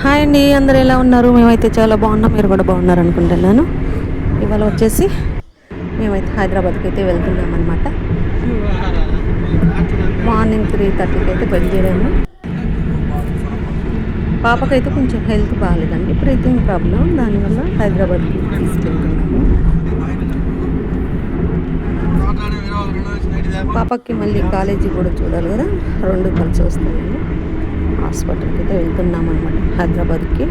Hi అండి, అందరూ ఎలా ఉన్నారు? మేమైతే చాలా బాగున్నాం, మీరు కూడా బాగున్నారు అనుకుంటున్నాను. ఇవాళ వచ్చేసి మేమైతే హైదరాబాద్కి అయితే వెళ్తున్నాం అనమాట. మార్నింగ్ 3:30కి అయితే బయలుదేరాము. పాపకైతే కొంచెం హెల్త్ బాగాలేదండి, బ్రీతింగ్ ప్రాబ్లం, దానివల్ల హైదరాబాద్కి తీసుకెళ్తున్నాము. పాపకి మళ్ళీ కాలేజీ కూడా చూడాలి కదా, రెండు కలిసి వస్తాయని హాస్పిటల్కి అయితే వెళ్తున్నాం అనమాట, హైదరాబాద్కి.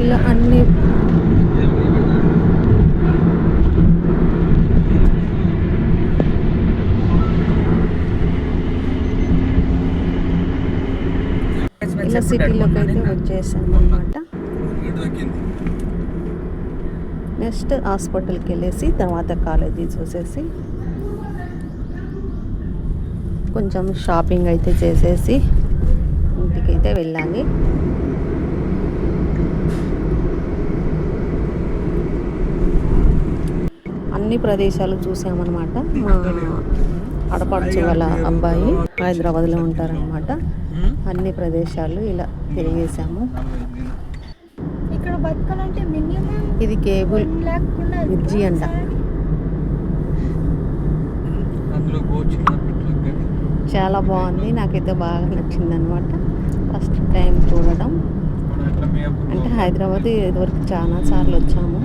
ఇలా అన్ని ఇలా సిటీలోకి అయితే వచ్చేసాము అనమాట. నెక్స్ట్ హాస్పిటల్కి వెళ్ళేసి తర్వాత కాలేజీ చూసేసి కొంచెం షాపింగ్ అయితే చేసేసి ఇంటికైతే వెళ్ళాలి. అన్ని ప్రదేశాలు చూసామన్నమాట. మా ఆడపడుచు వాళ్ళ అబ్బాయి హైదరాబాద్లో ఉంటారనమాట. అన్ని ప్రదేశాలు ఇలా తిరిగేసాము. ఇది కేబుల్ బ్రిడ్జి అంట. చాలా బాగుంది, నాకైతే బాగా నచ్చింది అనమాట. ఫస్ట్ టైం చూడడం అంటే హైదరాబాద్ ఇదివరకు చాలా సార్లు వచ్చాము.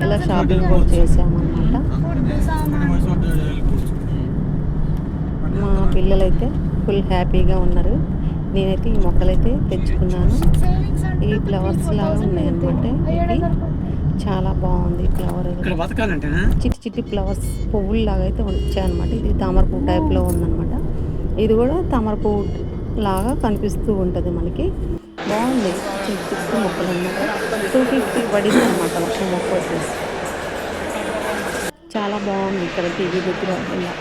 ఇలా షాపింగ్ కూడా చేసామన్నమాట. మా పిల్లలైతే ఫుల్ హ్యాపీగా ఉన్నారు. నేనైతే ఈ మొక్కలైతే తెచ్చుకున్నాను. ఈ ఫ్లవర్స్ లాగా ఉన్నాయన్నమాట. ఇది చాలా బాగుంది. ఫ్లవర్ చిట్టి చిట్టి ఫ్లవర్స్ పువ్వులు లాగా అయితే వచ్చాయన్నమాట. ఇది తామర పువ్వు టైప్లో ఉందన్నమాట. ఇది కూడా తామర పువ్వు లాగా కనిపిస్తూ ఉంటుంది మనకి. బాగుంది. చిట్టి చిట్టి మొక్కలు అన్నమాట. 250 పడింది అనమాట ఒక మొక్క వచ్చేసి. చాలా బాగుంది. ఇక్కడ టీవీ దగ్గర ఇలా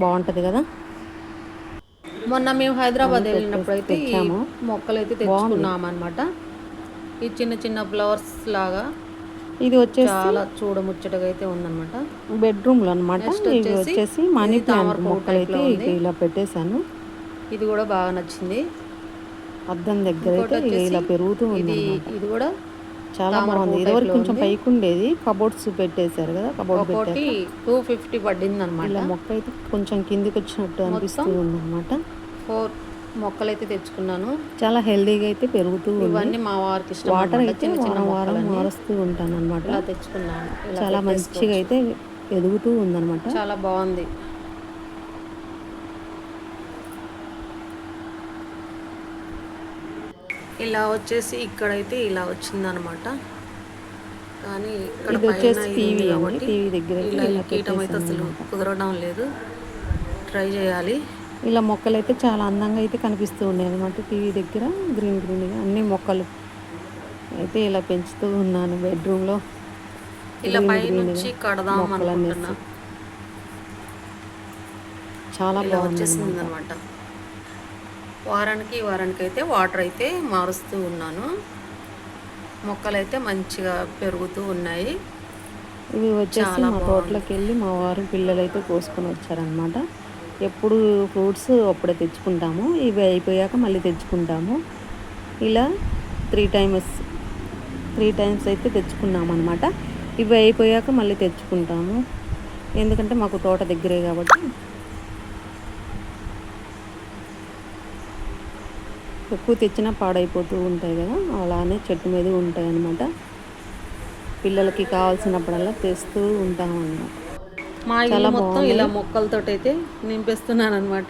బాగుంటుంది కదా. మొన్న మేము హైదరాబాద్ వెళ్ళినప్పుడు అయితే మొక్కలు అయితే తెచ్చుకున్నాం అనమాట. ఈ చిన్న చిన్న ఫ్లవర్స్ లాగా ఇది వచ్చేసి చాలా చూడముచ్చటగా అయితే ఉందన్నమాట. బెడ్రూమ్లో అనమాట. ఇది వచ్చేసి మనీ ప్లాంట్ మొక్కలు అయితే ఇలా పెట్టేశాను. ఇది కూడా బాగా నచ్చింది. అద్దం దగ్గర అయితే ఇలా పెరుగుతూ ఉంది. ఇది కూడా చాలా బాగుంది. ఇదివరకు కొంచెం పైకి ఉండేది, కబోర్డ్స్ పెట్టేశారు కదా. కబోర్డ్ పెట్టి 250 పడింది అనమాట. ఇలా మొక్క అయితే కొంచెం కిందికి వచ్చినట్టు అనిపిస్తూ ఉంది అనమాట. 4 మొక్కలు అయితే తెచ్చుకున్నాను. చాలా హెల్దీగా అయితే పెరుగుతూ ఇవన్నీ మా వారికి ఇష్టం. వాటర్ అయితే వారం మారుస్తూ ఉంటాను అనమాట. ఇలా తెచ్చుకున్నాను. చాలా మంచిగా అయితే ఎదుగుతూ ఉందన్నమాట. చాలా బాగుంది. ఇలా వచ్చేసి ఇక్కడైతే ఇలా వచ్చిందనమాట. కానీ ఇక్కడ వచ్చేసి టీవీ దగ్గర ఇలా ఎక్కడం అయితే అసలు కుదరడం లేదు. ట్రై చేయాలి. ఇలా మొక్కలు అయితే చాలా అందంగా అయితే కనిపిస్తూ ఉన్నాయి అనమాట. టీవీ దగ్గర గ్రీన్ గ్రీన్గా అన్ని మొక్కలు అయితే ఇలా పెంచుతూ ఉన్నాను బెడ్రూమ్లో. ఇలా పైనుంచి కడదాం అనుకుంటున్నా. చాలా బాగుంది అనమాట. వారానికి అయితే వాటర్ అయితే మారుస్తూ ఉన్నాను. మొక్కలు అయితే మంచిగా పెరుగుతూ ఉన్నాయి. ఇవి వచ్చేసి మా తోటలోకి వెళ్ళి మా వారు పిల్లలు అయితే కోసుకొని వచ్చారనమాట. ఎప్పుడు ఫ్రూట్స్ అప్పుడే తెచ్చుకుంటాము. ఇవి అయిపోయాక మళ్ళీ తెచ్చుకుంటాము. ఇలా 3 టైమ్స్ అయితే తెచ్చుకున్నాము అనమాట. ఇవి అయిపోయాక మళ్ళీ తెచ్చుకుంటాము. ఎందుకంటే మాకు తోట దగ్గరే కాబట్టి ఎక్కువ తెచ్చినా పాడైపోతూ ఉంటాయి కదా, అలానే చెట్టు మీద ఉంటాయి అన్నమాట. పిల్లలకి కావాల్సినప్పుడల్లా తెస్తూ ఉంటాము అన్నమాట. మా ఇల్లు మొత్తం ఇలా మొక్కలతో అయితే నింపేస్తున్నాను అనమాట.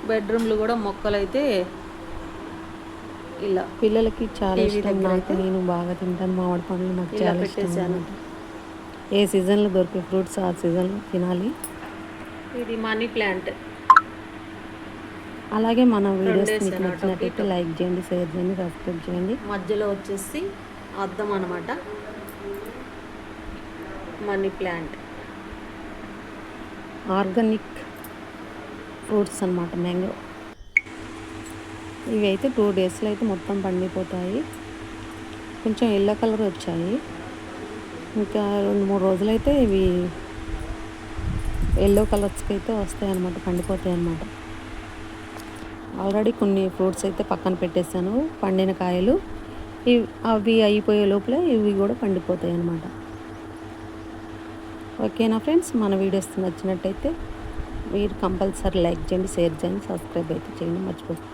బెడ్రూమ్లు కూడా మొక్కలు అయితే ఇలా పిల్లలకి చాలా ఇష్టం. నాకు నేను బాగా తింటాను. మామిడి పండ్లు నాకు చాలా ఇష్టం. ఏ సీజన్లో దొరికే ఫ్రూట్స్ ఆ సీజన్లో తినాలి. ఇది మనీ ప్లాంట్. అలాగే మన వీడియోస్ మీకు నచ్చినట్టయితే లైక్ చేయండి, షేర్ చేయండి, సబ్స్క్రైబ్ చేయండి. మధ్యలో వచ్చేసి అద్దం అనమాట. మనీ ప్లాంట్ ఆర్గానిక్ ఫ్రూట్స్ అనమాట. మ్యాంగో ఇవి అయితే 2 డేస్లో అయితే మొత్తం పండిపోతాయి. కొంచెం ఎల్లో కలర్ వచ్చాయి. ఇంకా 2-3 రోజులైతే ఇవి ఎల్లో కలర్స్కి అయితే వస్తాయి అన్నమాట, పండిపోతాయి అన్నమాట. ఆల్రెడీ కొన్ని ఫ్రూట్స్ అయితే పక్కన పెట్టేశాను, పండిన కాయలు. అవి అయిపోయే లోపల ఇవి కూడా పండిపోతాయి అన్నమాట. ఓకేనా ఫ్రెండ్స్, మన వీడియోస్ నచ్చినట్టయితే మీరు కంపల్సరీ లైక్ చేయండి, షేర్ చేయండి, సబ్స్క్రైబ్ అయితే చేయండి మర్చిపోతుంది.